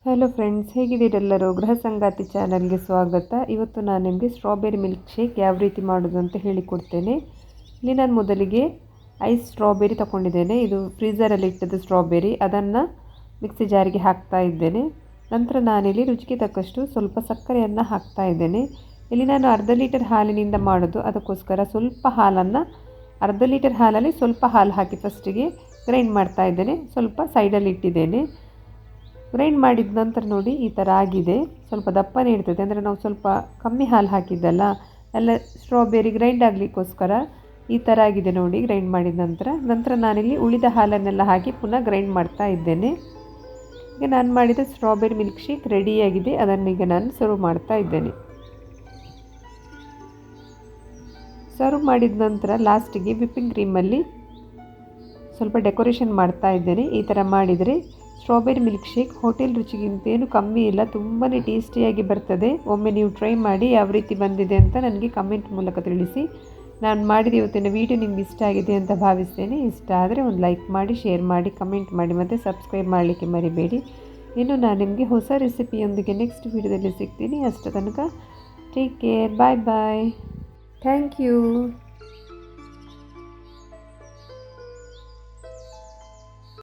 Hello friends, ಹೇಗಿದ್ದೀರೆಲ್ಲರೂ? ಗೃಹ ಸಂಗಾತಿ ಚಾನಲ್ಗೆ ಸ್ವಾಗತ. ಇವತ್ತು ನಾನು ನಿಮಗೆ ಸ್ಟ್ರಾಬೆರಿ ಮಿಲ್ಕ್ ಶೇಕ್ ಯಾವ ರೀತಿ ಮಾಡೋದು ಅಂತ ಹೇಳಿಕೊಡ್ತೇನೆ. ಇಲ್ಲಿ ನಾನು ಮೊದಲಿಗೆ ಐಸ್ ಸ್ಟ್ರಾಬೆರಿ ತಗೊಂಡಿದ್ದೇನೆ. ಇದು ಫ್ರೀಝರಲ್ಲಿ ಇಟ್ಟದ್ದು ಸ್ಟ್ರಾಬೆರಿ. ಅದನ್ನು ಮಿಕ್ಸಿ ಜಾರಿಗೆ ಹಾಕ್ತಾ ಇದ್ದೇನೆ. ನಂತರ ನಾನಿಲ್ಲಿ ರುಚಿಗೆ ತಕ್ಕಷ್ಟು ಸ್ವಲ್ಪ ಸಕ್ಕರೆಯನ್ನು ಹಾಕ್ತಾ ಇದ್ದೇನೆ. ಇಲ್ಲಿ ನಾನು ಅರ್ಧ ಲೀಟರ್ ಹಾಲಿನಿಂದ ಮಾಡೋದು, ಅದಕ್ಕೋಸ್ಕರ ಸ್ವಲ್ಪ ಹಾಲನ್ನು ಅರ್ಧ ಲೀಟರ್ ಹಾಲಲ್ಲಿ ಸ್ವಲ್ಪ ಹಾಲು ಹಾಕಿ ಫಸ್ಟಿಗೆ ಗ್ರೈಂಡ್ ಮಾಡ್ತಾ ಇದ್ದೇನೆ. ಸ್ವಲ್ಪ ಸೈಡಲ್ಲಿ ಇಟ್ಟಿದ್ದೇನೆ. ಗ್ರೈಂಡ್ ಮಾಡಿದ ನಂತರ ನೋಡಿ ಈ ಥರ ಆಗಿದೆ. ಸ್ವಲ್ಪ ದಪ್ಪನೇ ಇರ್ತದೆ, ಅಂದರೆ ನಾವು ಸ್ವಲ್ಪ ಕಮ್ಮಿ ಹಾಲು ಹಾಕಿದ್ದಲ್ಲ, ಎಲ್ಲ ಸ್ಟ್ರಾಬೆರಿ ಗ್ರೈಂಡ್ ಆಗಲಿಕ್ಕೋಸ್ಕರ ಈ ಥರ ಆಗಿದೆ ನೋಡಿ. ಗ್ರೈಂಡ್ ಮಾಡಿದ ನಂತರ ನಾನಿಲ್ಲಿ ಉಳಿದ ಹಾಲನ್ನೆಲ್ಲ ಹಾಕಿ ಪುನಃ ಗ್ರೈಂಡ್ ಮಾಡ್ತಾ ಇದ್ದೇನೆ. ಈಗ ನಾನು ಮಾಡಿದ ಸ್ಟ್ರಾಬೆರಿ ಮಿಲ್ಕ್ ಶೇಕ್ ರೆಡಿಯಾಗಿದೆ. ಅದನ್ನೀಗ ನಾನು ಸರ್ವ್ ಮಾಡ್ತಾ ಇದ್ದೇನೆ. ಸರ್ವ್ ಮಾಡಿದ ನಂತರ ಲಾಸ್ಟಿಗೆ ವಿಪ್ಪಿಂಗ್ ಕ್ರೀಮಲ್ಲಿ ಸ್ವಲ್ಪ ಡೆಕೋರೇಷನ್ ಮಾಡ್ತಾ ಇದ್ದೇನೆ. ಈ ಥರ ಮಾಡಿದರೆ ಸ್ಟ್ರಾಬೆರಿ ಮಿಲ್ಕ್ ಶೇಕ್ ಹೋಟೆಲ್ ರುಚಿಗಿಂತೇನು ಕಮ್ಮಿ ಇಲ್ಲ, ತುಂಬಾ ಟೇಸ್ಟಿಯಾಗಿ ಬರ್ತದೆ. ಒಮ್ಮೆ ನೀವು ಟ್ರೈ ಮಾಡಿ ಯಾವ ರೀತಿ ಬಂದಿದೆ ಅಂತ ನನಗೆ ಕಮೆಂಟ್ ಮೂಲಕ ತಿಳಿಸಿ. ನಾನು ಮಾಡಿದ ಇವತ್ತಿನ ವಿಡಿಯೋ ನಿಮ್ಗೆ ಇಷ್ಟ ಆಗಿದೆ ಅಂತ ಭಾವಿಸ್ತೇನೆ. ಇಷ್ಟ ಆದರೆ ಒಂದು ಲೈಕ್ ಮಾಡಿ, ಶೇರ್ ಮಾಡಿ, ಕಮೆಂಟ್ ಮಾಡಿ ಮತ್ತು ಸಬ್ಸ್ಕ್ರೈಬ್ ಮಾಡಲಿಕ್ಕೆ ಮರಿಬೇಡಿ. ಇನ್ನು ನಾನು ನಿಮಗೆ ಹೊಸ ರೆಸಿಪಿಯೊಂದಿಗೆ ನೆಕ್ಸ್ಟ್ ವಿಡಿಯೋದಲ್ಲಿ ಸಿಗ್ತೀನಿ. ಅಷ್ಟು ತನಕ take care, bye bye, thank you.